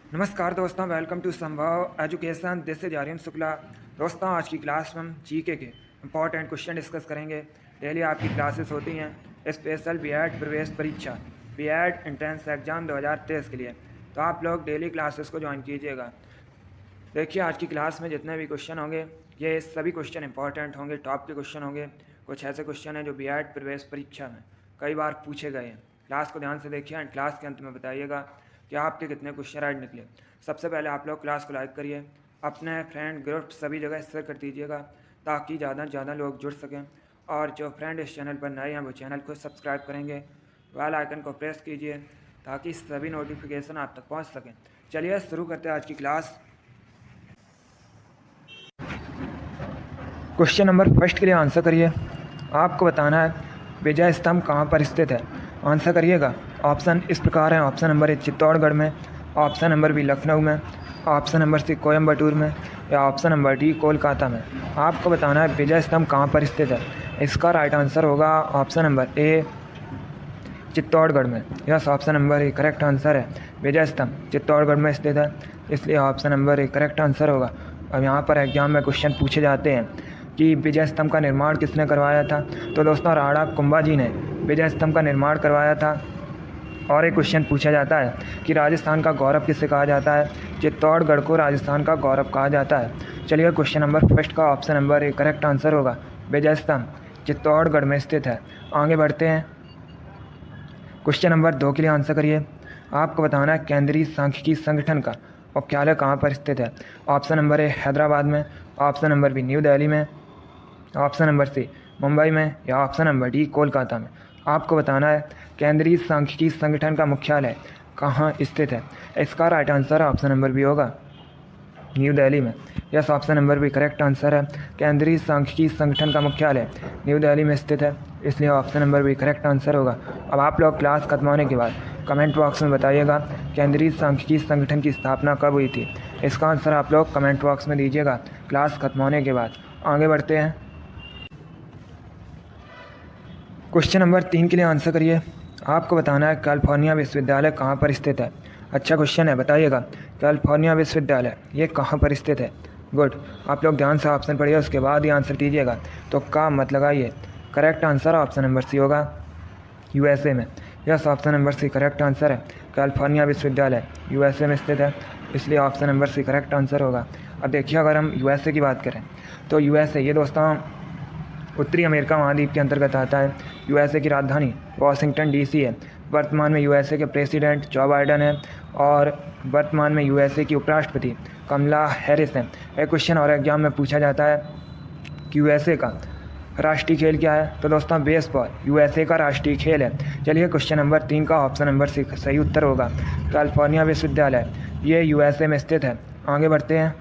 नमस्कार दोस्तों, welcome to Sambhav education. This is Aryan Shukla. दोस्तों, आज की क्लास में हम जीके के इंपॉर्टेंट क्वेश्चन डिस्कस करेंगे। डेली आपकी क्लासेस होती हैं स्पेशल बीएड प्रवेश परीक्षा बीएड एंट्रेंस एग्जाम 2023 के लिए। तो आप लोग डेली क्लासेस को ज्वाइन कीजिएगा। देखिए, आज की क्लास में जितने भी क्वेश्चन होंगे ये सभी क्वेश्चन इंपॉर्टेंट होंगे, टॉप के क्वेश्चन होंगे। कुछ ऐसे क्वेश्चन हैं जो बीएड प्रवेश परीक्षा में कई बार पूछे गए हैं। क्लास को ध्यान से देखिए एंड क्लास के अंत में बताइएगा कि आपके कितने क्वेश्चन राइट निकले। सबसे पहले आप लोग क्लास को लाइक करिए, अपने फ्रेंड ग्रुप सभी जगह शेयर कर दीजिएगा ताकि ज़्यादा से ज़्यादा लोग जुड़ सकें। और जो फ्रेंड इस चैनल पर नए हैं वो चैनल को सब्सक्राइब करेंगे, बेल आइकन को प्रेस कीजिए ताकि सभी नोटिफिकेशन आप तक पहुंच सकें। चलिए शुरू करते हैं आज की क्लास। क्वेश्चन नंबर फर्स्ट के लिए आंसर करिए। आपको बताना है विजय स्तंभ कहाँ पर स्थित है। आंसर करिएगा। ऑप्शन इस प्रकार हैं। ऑप्शन नंबर ए चित्तौड़गढ़ में, ऑप्शन नंबर बी लखनऊ में, ऑप्शन नंबर सी कोयम्बटूर में या ऑप्शन नंबर डी कोलकाता में। आपको बताना है विजय स्तंभ कहाँ पर स्थित है। इसका राइट आंसर होगा ऑप्शन नंबर ए चित्तौड़गढ़ में। Yes, option number A correct answer है। विजय स्तंभ चित्तौड़गढ़ में स्थित है, इसलिए option number A correct answer होगा। अब यहाँ पर एग्जाम में क्वेश्चन पूछे जाते हैं कि विजय स्तंभ का निर्माण किसने करवाया था। तो दोस्तों, राणा कुंभा जी ने विजय स्तंभ का निर्माण करवाया था। और एक क्वेश्चन पूछा जाता है कि राजस्थान का गौरव किसे कहा जाता है। चित्तौड़गढ़ को राजस्थान का गौरव कहा जाता है। चलिए, क्वेश्चन नंबर फर्स्ट का option number A correct answer होगा। विजय स्तंभ चित्तौड़गढ़ में स्थित है। आगे बढ़ते हैं। क्वेश्चन नंबर 2 के लिए आंसर करिए। आपको बताना है केंद्रीय सांख्यिकी संगठन का मुख्यालय कहाँ पर स्थित है। ऑप्शन नंबर ए हैदराबाद में, option number B new Delhi में, ऑप्शन नंबर सी मुंबई में या ऑप्शन नंबर डी कोलकाता में। आपको बताना है केंद्रीय सांख्यिकी संगठन का मुख्यालय कहाँ स्थित है। इसका right answer option number B होगा, न्यू दिल्ली में। Yes, option number B correct answer है। केंद्रीय सांख्यिकी संगठन का मुख्यालय न्यू दिल्ली में स्थित है, इसलिए option number B correct answer होगा। अब आप लोग क्लास खत्म होने के बाद कमेंट बॉक्स में बताइएगा केंद्रीय सांख्यिकी संगठन की स्थापना कब हुई थी। इसका आंसर आप लोग कमेंट बॉक्स में दीजिएगा क्लास खत्म होने के बाद। आगे बढ़ते हैं। क्वेश्चन नंबर 3 के लिए आंसर करिए। आपको बताना है कैलिफोर्निया विश्वविद्यालय कहाँ पर स्थित है। अच्छा क्वेश्चन है, बताइएगा कैलिफोर्निया विश्वविद्यालय ये कहाँ पर स्थित है। गुड, आप लोग ध्यान से ऑप्शन पढ़िए, उसके बाद ही आंसर दीजिएगा। तो का मत लगाइए। Correct answer option number C होगा, यूएसए में। Yes, option number C correct answer है। कैलिफोर्निया विश्वविद्यालय यूएसए में स्थित है, इसलिए option number C correct answer होगा। अब देखिए, अगर हम यूएसए की बात करें तो यूएसए ये दोस्तों उत्तरी अमेरिका महाद्वीप के अंतर्गत आता है। यूएसए की राजधानी वाशिंगटन डीसी है। वर्तमान में यूएसए के प्रेसिडेंट जो बाइडन है और वर्तमान में यूएसए की उपराष्ट्रपति कमला हैरिस हैं। एक क्वेश्चन और एग्जाम में पूछा जाता है कि यूएसए का राष्ट्रीय खेल क्या है। तो दोस्तों, बेसबॉल यूएसए का राष्ट्रीय खेल है। चलिए, क्वेश्चन नंबर 3 का ऑप्शन नंबर सी सही उत्तर होगा। कैलिफोर्निया विश्वविद्यालय ये यूएसए में स्थित है। आगे बढ़ते हैं।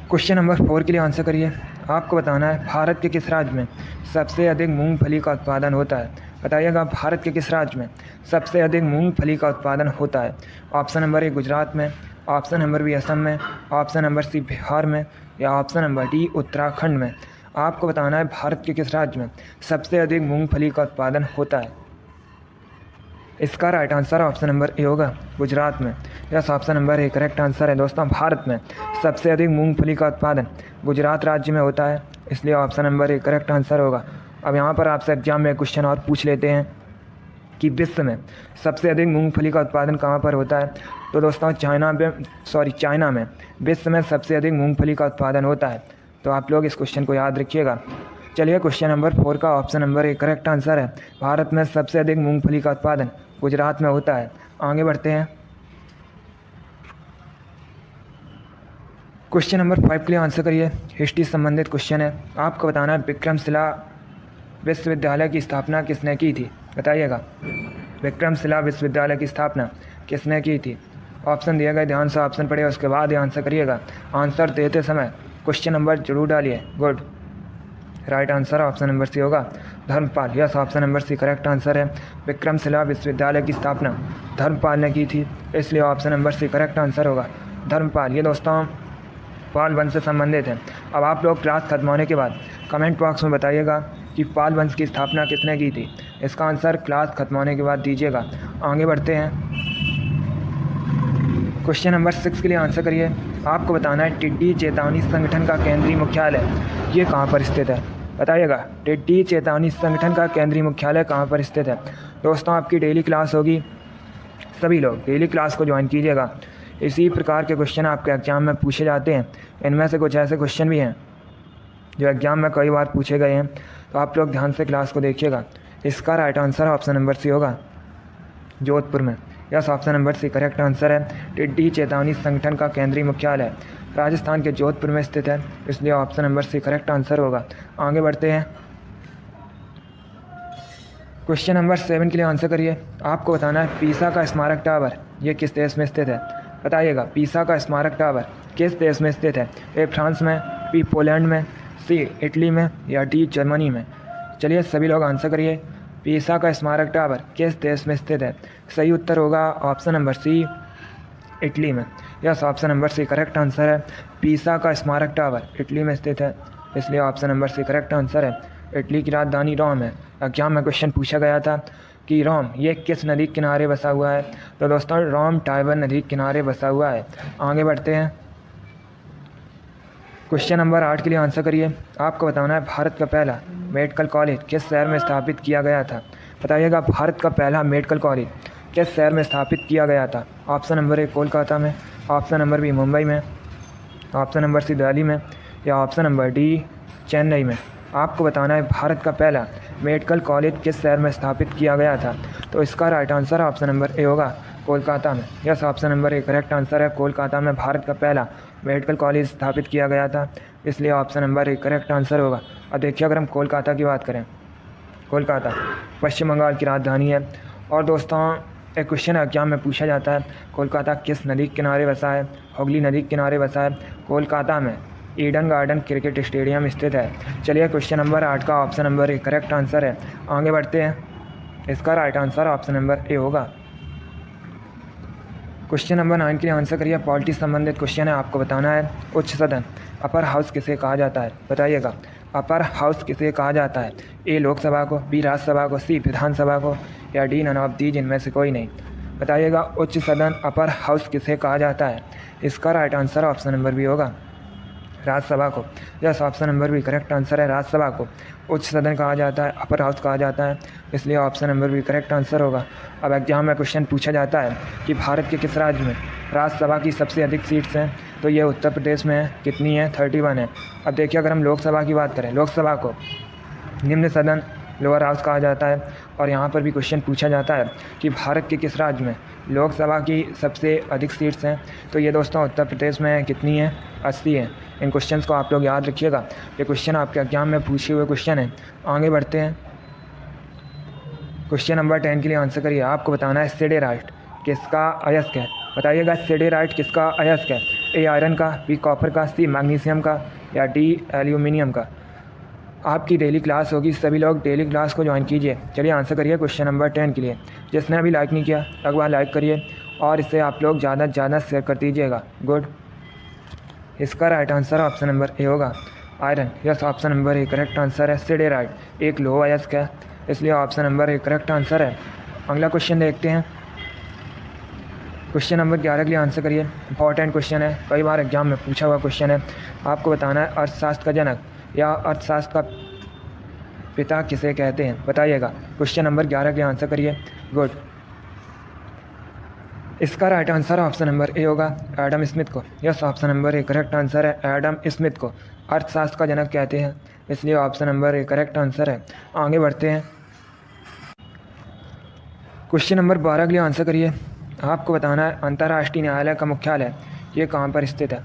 क्वेश्चन नंबर 4 के लिए आंसर करिए। आपको बताना है भारत के किस राज्य में सबसे अधिक मूंगफली का उत्पादन होता है। बताइएगा भारत के किस राज्य में सबसे अधिक मूंगफली का उत्पादन होता है। ऑप्शन नंबर ए गुजरात में, ऑप्शन नंबर बी असम में, ऑप्शन नंबर सी बिहार में या ऑप्शन नंबर डी उत्तराखंड में। आपको बताना है भारत के किस राज्य में सबसे अधिक मूंगफली का उत्पादन होता है। इसका right answer option number A होगा, गुजरात में। Yes, option number A correct answer है। दोस्तों, भारत में सबसे अधिक मूंगफली का उत्पादन गुजरात राज्य में होता है, इसलिए option number A correct answer होगा। अब यहाँ पर आपसे एग्जाम में क्वेश्चन और पूछ लेते हैं कि विश्व में सबसे अधिक मूंगफली का उत्पादन कहाँ पर होता है। तो दोस्तों, चाइना में विश्व में सबसे अधिक मूंगफली का उत्पादन होता है। तो आप लोग इस क्वेश्चन को याद रखिएगा। चलिए, क्वेश्चन नंबर 4 का option number A correct answer है। भारत में सबसे अधिक मूंगफली का उत्पादन गुजरात में होता है। आगे बढ़ते हैं। क्वेश्चन नंबर 5 के लिए आंसर करिए। हिस्ट्री संबंधित क्वेश्चन है। आपको बताना है विक्रमशिला विश्वविद्यालय की स्थापना किसने की थी। बताइएगा विक्रमशिला विश्वविद्यालय की स्थापना किसने की थी। ऑप्शन दिए गए, ध्यान से ऑप्शन पढ़िए, उसके बाद ही आंसर करिएगा। आंसर देते समय क्वेश्चन नंबर जरूर डालिए। Good, right answer option number C होगा, Dharmpal. Yes, option number C correct answer है। विक्रमशिला विश्वविद्यालय की स्थापना धर्मपाल ने की थी, इसलिए option number C correct answer होगा, धर्मपाल। ये दोस्तों पाल वंश से संबंधित है। अब आप लोग क्लास खत्म होने के बाद कमेंट बॉक्स में बताइएगा कि पाल वंश की स्थापना किसने की थी। इसका आंसर क्लास खत्म होने के बाद दीजिएगा। आगे बढ़ते हैं। क्वेश्चन नंबर 6 के लिए आंसर करिए। आपको बताना है टिड्डी चेतावनी संगठन का केंद्रीय मुख्यालय ये कहाँ पर स्थित है, बताइएगा। टिड्डी चेतावनी संगठन का केंद्रीय मुख्यालय कहाँ पर स्थित है। दोस्तों आपकी डेली क्लास होगी, सभी लोग डेली क्लास को ज्वाइन कीजिएगा। इसी प्रकार के क्वेश्चन आपके एग्जाम में पूछे जाते हैं। इनमें से कुछ ऐसे क्वेश्चन भी हैं जो एग्जाम में कई बार पूछे गए हैं, तो आप लोग ध्यान से क्लास को देखिएगा। इसका right answer option number C होगा, जोधपुर में। Yes, option number C correct answer है। टिड्डी चेतावनी संगठन का केंद्रीय मुख्यालय राजस्थान के जोधपुर में स्थित है, इसलिए option number C correct answer होगा। आगे बढ़ते हैं। क्वेश्चन नंबर 7 के लिए आंसर करिए। आपको बताना है पीसा का स्मारक टावर ये किस देश में स्थित है, बताइएगा। पीसा का स्मारक टावर किस देश में स्थित है। ए फ्रांस में, बी पोलैंड में, सी इटली में या डी जर्मनी में। चलिए सभी लोग आंसर करिए। पीसा का स्मारक टावर किस देश में स्थित है। सही उत्तर होगा ऑप्शन नंबर सी, इटली में। Yes, option number C correct answer है। पीसा का स्मारक टावर इटली में स्थित है, इसलिए option number C correct answer है। इटली की राजधानी रोम है। एग्जाम में क्वेश्चन पूछा गया था कि रोम ये किस नदी के किनारे बसा हुआ है, तो दोस्तों रोम टाइबर नदी के किनारे बसा हुआ है। आगे बढ़ते हैं। क्वेश्चन नंबर 8 के लिए आंसर करिए। आपको बताना है भारत का पहला मेडिकल कॉलेज किस शहर में स्थापित किया गया था, बताइएगा। भारत का पहला मेडिकल कॉलेज किस शहर में स्थापित किया गया था। ऑप्शन नंबर ए कोलकाता में, ऑप्शन नंबर बी मुंबई में, ऑप्शन नंबर सी दिल्ली में या ऑप्शन नंबर डी चेन्नई में। आपको बताना है भारत का पहला मेडिकल कॉलेज किस शहर में स्थापित किया गया था, तो इसका right answer option number A होगा, कोलकाता में। Yes, option number A correct answer है। कोलकाता में भारत का पहला मेडिकल कॉलेज स्थापित किया गया था, इसलिए option number A correct answer होगा। अब देखिए अगर हम कोलकाता की बात करें, कोलकाता पश्चिम बंगाल की राजधानी है। और दोस्तों एक क्वेश्चन एग्जाम में पूछा जाता है कोलकाता किस नदी के किनारे बसा है। हुगली नदी के किनारे बसा है। कोलकाता में ईडन गार्डन क्रिकेट स्टेडियम स्थित है। चलिए क्वेश्चन नंबर 8 का option number A correct answer है। आगे बढ़ते हैं। इसका right answer option number A होगा। क्वेश्चन नंबर 9 के लिए आंसर करिए। पॉलिटिक्स संबंधित क्वेश्चन है। आपको बताना है उच्च सदन अपर हाउस किसे कहा जाता है, बताइएगा। अपर हाउस किसे कहा जाता है। ए लोकसभा को, बी राज्यसभा को, सी विधानसभा को या डी नन ऑफ दीज इनमें से कोई नहीं। बताइएगा उच्च सदन अपर हाउस किसे कहा जाता है। इसका right answer option number B होगा, राज्यसभा को। यस, ऑप्शन नंबर भी करेक्ट आंसर है। राज्यसभा को उच्च सदन कहा जाता है, अपर हाउस कहा जाता है, इसलिए ऑप्शन नंबर भी करेक्ट आंसर होगा। अब एग्जाम में क्वेश्चन पूछा जाता है कि भारत के किस राज्य में राज्यसभा की सबसे अधिक सीट्स हैं, तो ये उत्तर प्रदेश में है। कितनी है, 31 है। अब देखिए अगर हम लोकसभा की बात करें, लोकसभा को निम्न सदन लोअर हाउस कहा जाता है। और यहाँ पर भी क्वेश्चन पूछा जाता है कि भारत के किस राज्य में लोकसभा की सबसे अधिक सीट्स हैं, तो ये दोस्तों उत्तर प्रदेश में कितनी है, 80 है। इन क्वेश्चंस को आप लोग याद रखिएगा, ये क्वेश्चन आपके एग्जाम में पूछे हुए क्वेश्चन है। आगे बढ़ते हैं। क्वेश्चन नंबर 10 के लिए आंसर करिए। आपको बताना है सिडेराइट किसका अयस्क है, बताइएगा। सिडेराइट किसका अयस्क है। ए आयरन का, बी कॉपर का, सी मैग्नीशियम का या डी एल्यूमिनियम का। आपकी डेली क्लास होगी, सभी लोग डेली क्लास को ज्वाइन कीजिए। चलिए आंसर करिए क्वेश्चन नंबर 10 के लिए। जिसने अभी लाइक नहीं किया एक बार लाइक करिए और इसे आप लोग ज़्यादा से ज़्यादा शेयर कर दीजिएगा। गुड। इसका right answer option number A होगा, iron. Yes, option number A correct answer है। सिडेराइट एक लोह अयस्क है, इसलिए option number A correct answer है। अगला क्वेश्चन देखते हैं। क्वेश्चन नंबर 11 के लिए आंसर करिए। इंपॉर्टेंट क्वेश्चन है, कई बार एग्जाम में पूछा हुआ क्वेश्चन है। आपको बताना है अर्थशास्त्र का जनक या अर्थशास्त्र का पिता किसे कहते हैं, बताइएगा। क्वेश्चन नंबर 11 के आंसर करिए। गुड। इसका right answer option number A होगा, एडम स्मिथ को। Yes, option number A correct answer है। एडम स्मिथ को अर्थशास्त्र का जनक कहते हैं, इसलिए option number A correct answer है। आगे बढ़ते हैं। क्वेश्चन नंबर 12 के लिए आंसर करिए। आपको बताना है अंतर्राष्ट्रीय न्यायालय का मुख्यालय ये कहाँ पर स्थित है।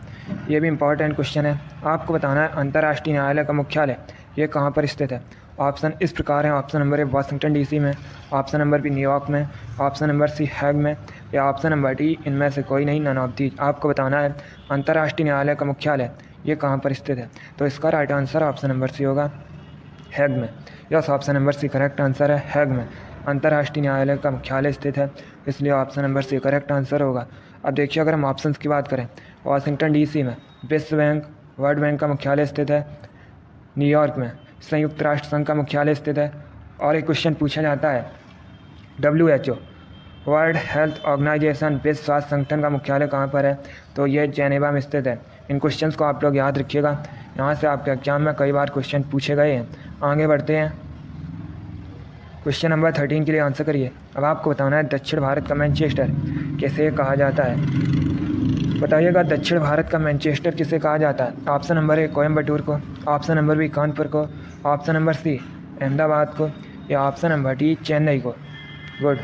ये भी इंपॉर्टेंट क्वेश्चन है। आपको बताना है अंतर्राष्ट्रीय न्यायालय का मुख्यालय ये कहाँ पर स्थित है। ऑप्शन इस प्रकार हैं। ऑप्शन नंबर ए वाशिंगटन डीसी में, ऑप्शन नंबर बी न्यूयॉर्क में, ऑप्शन नंबर सी हैग में या ऑप्शन नंबर डी इनमें से कोई नहीं, नन ऑफ दीज। आपको बताना है अंतर्राष्ट्रीय न्यायालय का मुख्यालय ये कहाँ पर स्थित है, तो इसका right answer option number C होगा, हैग में। Yes, option number C correct answer है। हैग में अंतर्राष्ट्रीय न्यायालय का मुख्यालय स्थित है, इसलिए option number C correct answer होगा। अब देखिए अगर हम ऑप्शंस की बात करें, वाशिंगटन डीसी में विश्व बैंक वर्ल्ड बैंक का मुख्यालय स्थित है, न्यूयॉर्क में संयुक्त राष्ट्र संघ का मुख्यालय स्थित है, और एक क्वेश्चन पूछा जाता है WHO वर्ल्ड हेल्थ ऑर्गेनाइजेशन विश्व स्वास्थ्य संगठन का मुख्यालय कहाँ पर है? तो ये जेनेवा में स्थित है। इन क्वेश्चंस को आप लोग याद रखिएगा, यहाँ से आपके एग्जाम में कई बार क्वेश्चन पूछे गए हैं। आगे बढ़ते हैं, क्वेश्चन नंबर 13 के लिए आंसर करिए। अब आपको बताना है दक्षिण भारत का मैनचेस्टर किसे कहा जाता है? बताइएगा दक्षिण भारत का मैनचेस्टर किसे कहा जाता है? ऑप्शन नंबर ए कोयम्बटूर को, ऑप्शन नंबर बी कानपुर को, ऑप्शन नंबर सी अहमदाबाद को, या ऑप्शन नंबर डी चेन्नई को। गुड,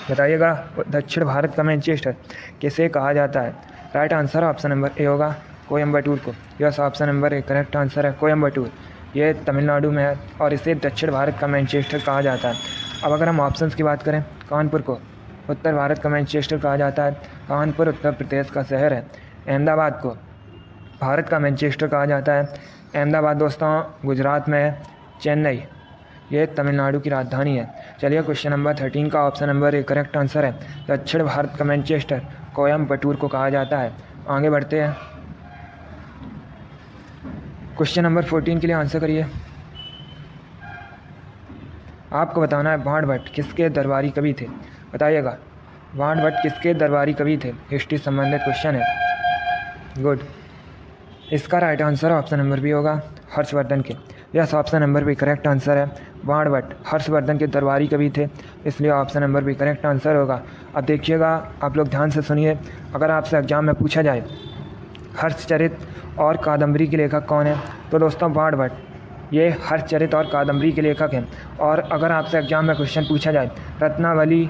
बताइएगा दक्षिण भारत का मैनचेस्टर किसे कहा जाता है? Right answer option number A होगा कोयम्बटूर को। Yes, option number A correct answer है कोयम्बटूर। ये तमिलनाडु में है और इसे दक्षिण भारत का मैनचेस्टर कहा जाता है। अब अगर हम ऑप्शंस की बात करें, कानपुर को उत्तर भारत का मैनचेस्टर कहा जाता है, कानपुर उत्तर प्रदेश का शहर है। अहमदाबाद को भारत का मैनचेस्टर कहा जाता है, अहमदाबाद दोस्तों गुजरात में है। चेन्नई ये तमिलनाडु की राजधानी है। चलिए क्वेश्चन नंबर 13 का option number A correct answer है दक्षिण भारत का मैनचेस्टर कोयम्बटूर को कहा जाता है। आगे बढ़ते हैं, क्वेश्चन नंबर 14 के लिए आंसर करिए। आपको बताना है बाण भट्ट किसके दरबारी कवि थे? बताइएगा बाण भट्ट किसके दरबारी कवि थे? हिस्ट्री संबंधित क्वेश्चन है। गुड, इसका right answer option number B होगा हर्षवर्धन के। Yes, option number B correct answer है। बाण भट्ट हर्षवर्धन के दरबारी कवि थे, इसलिए option number B correct answer होगा। अब देखिएगा, आप लोग ध्यान से सुनिए, अगर आपसे एग्जाम में पूछा जाए हर्षचरित और कादम्बरी के लेखक कौन है, तो दोस्तों बाण भट्ट ये हर्षचरित और कादम्बरी के लेखक हैं। और अगर आपसे एग्जाम में क्वेश्चन पूछा जाए रत्नावली,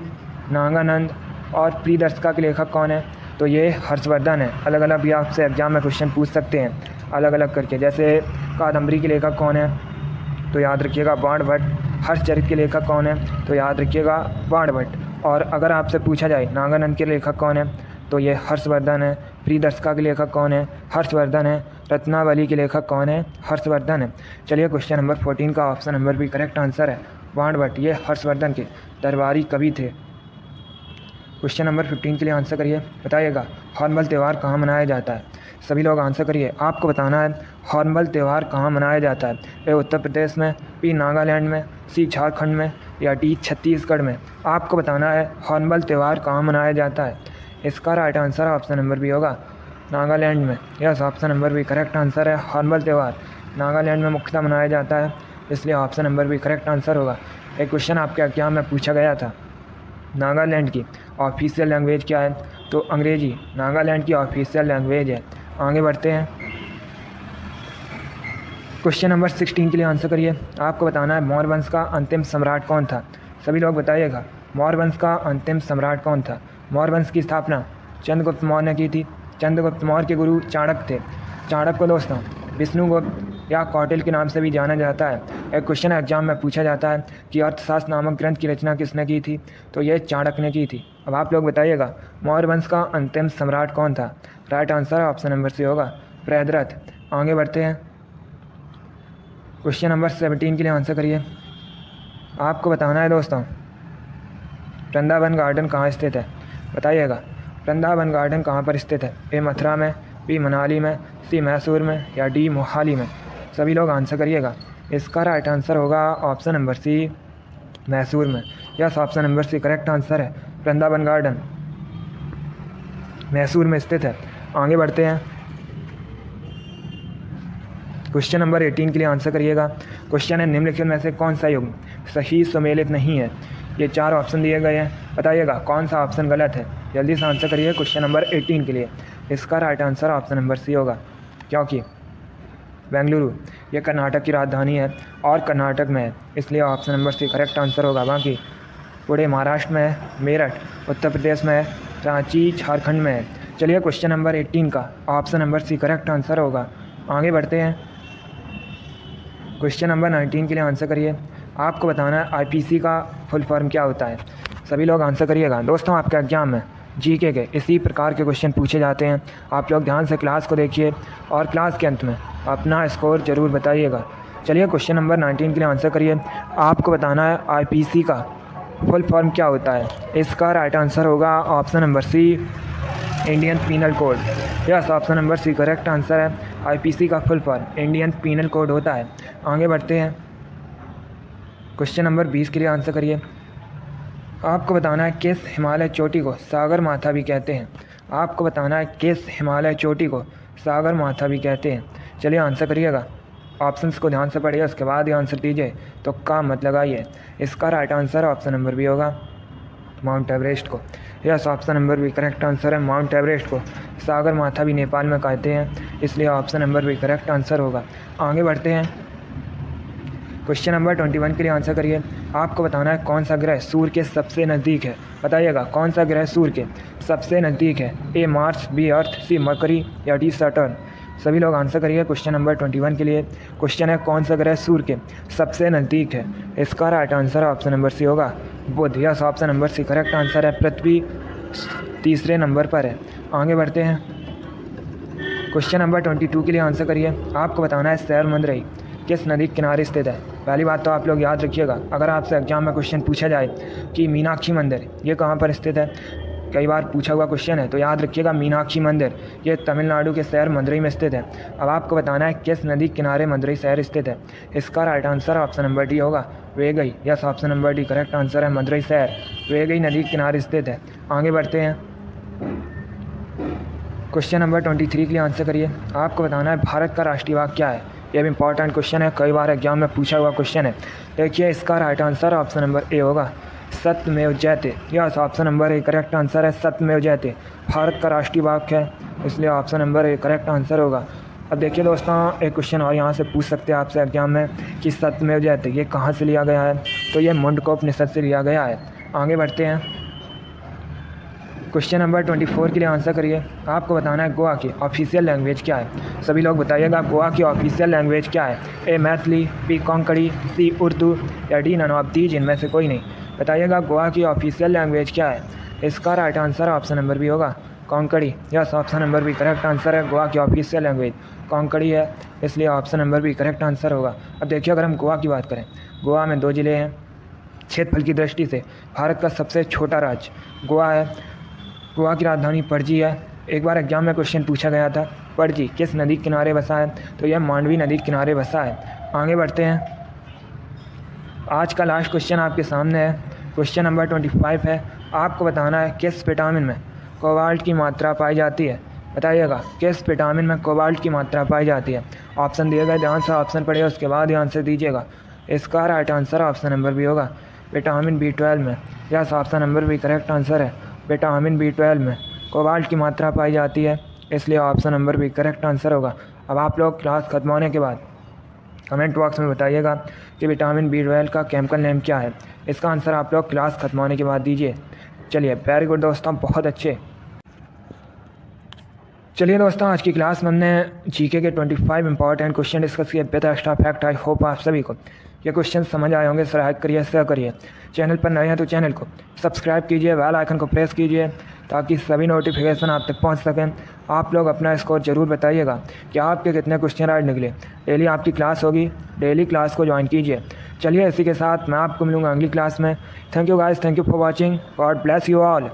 नागानंद और प्रियदर्शिका के लेखक कौन है, तो ये हर्षवर्धन है। अलग अलग भी आपसे एग्जाम में क्वेश्चन पूछ सकते हैं अलग अलग करके। जैसे कादम्बरी के लेखक कौन है, तो याद रखिएगा बाण भट्ट। हर्षचरित के लेखक कौन है, तो याद रखिएगा बाण भट्ट। और अगर आपसे पूछा जाए नागानंद के लेखक कौन है, तो ये हर्षवर्धन है। प्रियदर्शिका के लेखक कौन है, हर्षवर्धन है। रत्नावली के लेखक कौन है, हर्षवर्धन है। चलिए क्वेश्चन नंबर 14 का ऑप्शन नंबर भी करेक्ट आंसर है बाण भट्ट, ये हर्षवर्धन के दरबारी कवि थे। क्वेश्चन नंबर 15 के लिए आंसर करिए। बताइएगा हॉर्नबिल त्यौहार कहाँ मनाया जाता है? सभी लोग आंसर करिए। आपको बताना है हॉर्नबिल त्यौहार कहाँ मनाया जाता है? ए उत्तर प्रदेश में, बी नागालैंड में, सी झारखंड में, या डी छत्तीसगढ़ में। आपको बताना है हॉर्नबिल त्यौहार कहाँ मनाया जाता है। इसका right answer option number B होगा नागालैंड में। Yes, option number B correct answer है। हॉर्नबिल त्यौहार नागालैंड में मुख्यतः मनाया जाता है, इसलिए option number B correct answer होगा। एक क्वेश्चन आपके एग्जाम में पूछा गया था, नागालैंड की ऑफिशियल लैंग्वेज क्या है? तो अंग्रेजी नागालैंड की ऑफिशियल लैंग्वेज है। आगे बढ़ते हैं, क्वेश्चन नंबर 16 के लिए आंसर करिए। आपको बताना है मौर्य वंश का अंतिम सम्राट कौन था? सभी लोग बताइएगा मौर्य वंश का अंतिम सम्राट कौन था? मौर्य वंश की स्थापना चंद्रगुप्त मौर्य ने की थी। चंद्रगुप्त मौर्य के गुरु चाणक्य थे। चाणक्य को दोस्तों विष्णुगुप्त या कौटिल्य के नाम से भी जाना जाता है। एक क्वेश्चन एग्जाम में पूछा जाता है कि अर्थशास्त्र नामक ग्रंथ की रचना किसने की थी? तो ये चाणक्य ने की थी। अब आप लोग बताइएगा मौर्य वंश का अंतिम सम्राट कौन था? Right answer option number C होगा प्रहदरथ। आगे बढ़ते हैं, क्वेश्चन नंबर 17 के लिए आंसर करिए। आपको बताना है दोस्तों वृंदावन गार्डन कहाँ स्थित है? बताइएगा वृंदावन गार्डन कहाँ पर स्थित है? ए मथुरा में, बी मनाली में, सी मैसूर में, या डी मोहाली में। सभी लोग आंसर करिएगा। इसका राइट आंसर होगा ऑप्शन नंबर सी मैसूर में। Yes, option number C correct answer है। वृंदावन गार्डन मैसूर में स्थित है। आगे बढ़ते हैं, क्वेश्चन नंबर 18 के लिए आंसर करिएगा। क्वेश्चन है निम्नलिखित में से कौन सा युग्म सही सुमेलित नहीं है? ये 4 ऑप्शन दिए गए हैं, बताइएगा कौन सा ऑप्शन गलत है। जल्दी से आंसर करिए क्वेश्चन नंबर 18 के लिए। इसका right answer option number C होगा, क्योंकि बेंगलुरु ये कर्नाटक की राजधानी है और कर्नाटक में है, इसलिए option number C correct answer होगा। बाकी पुणे महाराष्ट्र में है, मेरठ उत्तर प्रदेश में है, रांची झारखंड में है। चलिए क्वेश्चन नंबर 18 का option number C correct answer होगा। आगे बढ़ते हैं, क्वेश्चन नंबर 19 के लिए आंसर करिए। आपको बताना है आईपीसी का फुल फॉर्म क्या होता है? सभी लोग आंसर करिएगा। दोस्तों आपके एग्जाम में जीके के इसी प्रकार के क्वेश्चन पूछे जाते हैं। आप लोग ध्यान से क्लास को देखिए और क्लास के अंत में अपना स्कोर ज़रूर बताइएगा। चलिए क्वेश्चन नंबर 19 के लिए आंसर करिए। आपको बताना है आईपीसी का फुल फॉर्म क्या होता है? इसका राइट आंसर होगा option number C Indian penal code. Yes, option number C correct answer है। आईपीसी का full form Indian penal code होता है। आगे बढ़ते हैं, क्वेश्चन नंबर 20 के लिए आंसर करिए। आपको बताना है किस हिमालय चोटी को सागर माथा भी कहते हैं। आपको बताना है किस हिमालय चोटी को सागर माथा भी कहते हैं। चलिए आंसर करिएगा। ऑप्शंस को ध्यान से पढ़िए, उसके बाद ही आंसर दीजिए। तो का मत लगाइए। इसका right answer option number B होगा, माउंट एवरेस्ट को। Yes, option number B correct answer है। माउंट एवरेस्ट को सागर माथा भी नेपाल में कहते हैं, इसलिए option number B correct answer होगा। आगे बढ़ते हैं। क्वेश्चन नंबर 21 के लिए आंसर करिए। आपको बताना है कौन सा ग्रह सूर्य के सबसे नज़दीक है। बताइएगा कौन सा ग्रह सूर्य के सबसे नज़दीक है। A Mars, B earth, C Mercury या डी सैटर्न। सभी लोग आंसर करिए क्वेश्चन नंबर 21 के लिए। क्वेश्चन है कौन सा ग्रह सूर्य के सबसे नज़दीक है। इसका right answer option number C होगा, Budh. Yes, option number C correct answer है। पृथ्वी तीसरे नंबर पर है। आगे बढ़ते हैं। क्वेश्चन नंबर 22 के लिए आंसर करिए। आपको बताना है शहर मंदरई किस नदी के किनारे स्थित है। पहली बात तो आप लोग याद रखिएगा, अगर आपसे एग्जाम में क्वेश्चन पूछा जाए कि मीनाक्षी मंदिर ये कहाँ पर स्थित है, कई बार पूछा हुआ क्वेश्चन है, तो याद रखिएगा मीनाक्षी मंदिर ये तमिलनाडु के शहर मदुरई में स्थित है। अब आपको बताना है किस नदी के किनारे मदुरई शहर स्थित है। इसका right answer option number D होगा, Vaigai. Yes, option number D correct answer है। मदुरई शहर वेगई नदी के किनारे स्थित है। आगे बढ़ते हैं। क्वेश्चन नंबर 23 के लिए आंसर करिए। आपको बताना है भारत का राष्ट्रीय बाग क्या है। यह भी इंपॉर्टेंट क्वेश्चन है, कई बार एग्जाम में पूछा हुआ क्वेश्चन है। देखिए इसका right answer option number A होगा, सत्यमेव जयते। Yes, option number A correct answer है। सत्यमेव जयते भारत का राष्ट्रीय बाग है, इसलिए option number A correct answer होगा। अब देखिए दोस्तों, एक क्वेश्चन और यहाँ से पूछ सकते हैं आपसे एग्जाम में कि सत्यमेव जयते ये कहाँ से लिया गया है, तो ये मुंडकोपनिषद से लिया गया है। आगे बढ़ते हैं। क्वेश्चन नंबर 24 के लिए आंसर करिए। आपको बताना है गोवा की ऑफिशियल लैंग्वेज क्या है। सभी लोग बताइएगा गोवा की ऑफिशियल लैंग्वेज क्या है। ए मैथिली, बी कोंकणी, सी उर्दू या डी नन ऑफ दीज इनमें से कोई नहीं। बताइएगा गोवा की ऑफिशियल लैंग्वेज क्या है। इसका right answer option number B होगा, Konkani. Yes, option number B correct answer है। गोवा की ऑफिशियल लैंग्वेज कोंकणी है, इसलिए option number B correct answer होगा। अब देखिए अगर हम गोवा की बात करें, गोवा में 2 ज़िले हैं। क्षेत्रफल की दृष्टि से भारत का सबसे छोटा राज्य गोवा है। गोवा की राजधानी पणजी है। एक बार एग्जाम में क्वेश्चन पूछा गया था, पणजी किस नदी के किनारे बसा है, तो यह मांडवी नदी के किनारे बसा है। आगे बढ़ते हैं। आज का लास्ट क्वेश्चन आपके सामने है। क्वेश्चन नंबर 25 है। आपको बताना है किस विटामिन में कोबाल्ट की मात्रा पाई जाती है। बताइएगा किस विटामिन में कोबाल्ट की मात्रा पाई जाती है। ऑप्शन दिए गए, ध्यान से ऑप्शन पढ़िए, उसके बाद ही आंसर दीजिएगा। इसका right answer option number B होगा, विटामिन B12 में। Yes, option number B correct answer है। विटामिन B12 में कोबाल्ट की मात्रा पाई जाती है, इसलिए option number B correct answer होगा। अब आप लोग क्लास खत्म होने के बाद कमेंट बॉक्स में बताइएगा कि विटामिन B12 का केमिकल नेम क्या है। इसका आंसर आप लोग क्लास खत्म होने के बाद दीजिए। चलिए वेरी गुड दोस्तों, बहुत अच्छे। चलिए दोस्तों, आज की क्लास में हमने जीके के 25 इंपॉर्टेंट क्वेश्चन डिस्कस किए with extra fact. I hope आप सभी को ये क्वेश्चन समझ आए होंगे। लाइक करिए, शेयर करिए। चैनल पर नए हैं तो चैनल को सब्सक्राइब कीजिए, बेल आइकन को प्रेस कीजिए ताकि सभी नोटिफिकेशन आप तक पहुंच सकें। आप लोग अपना स्कोर ज़रूर बताइएगा कि आपके कितने क्वेश्चन आज निकले। डेली आपकी क्लास होगी, डेली क्लास को ज्वाइन कीजिए। चलिए इसी के साथ मैं आपको मिलूँगा अगली क्लास में। Thank you guys, thank you for watching. God bless you all.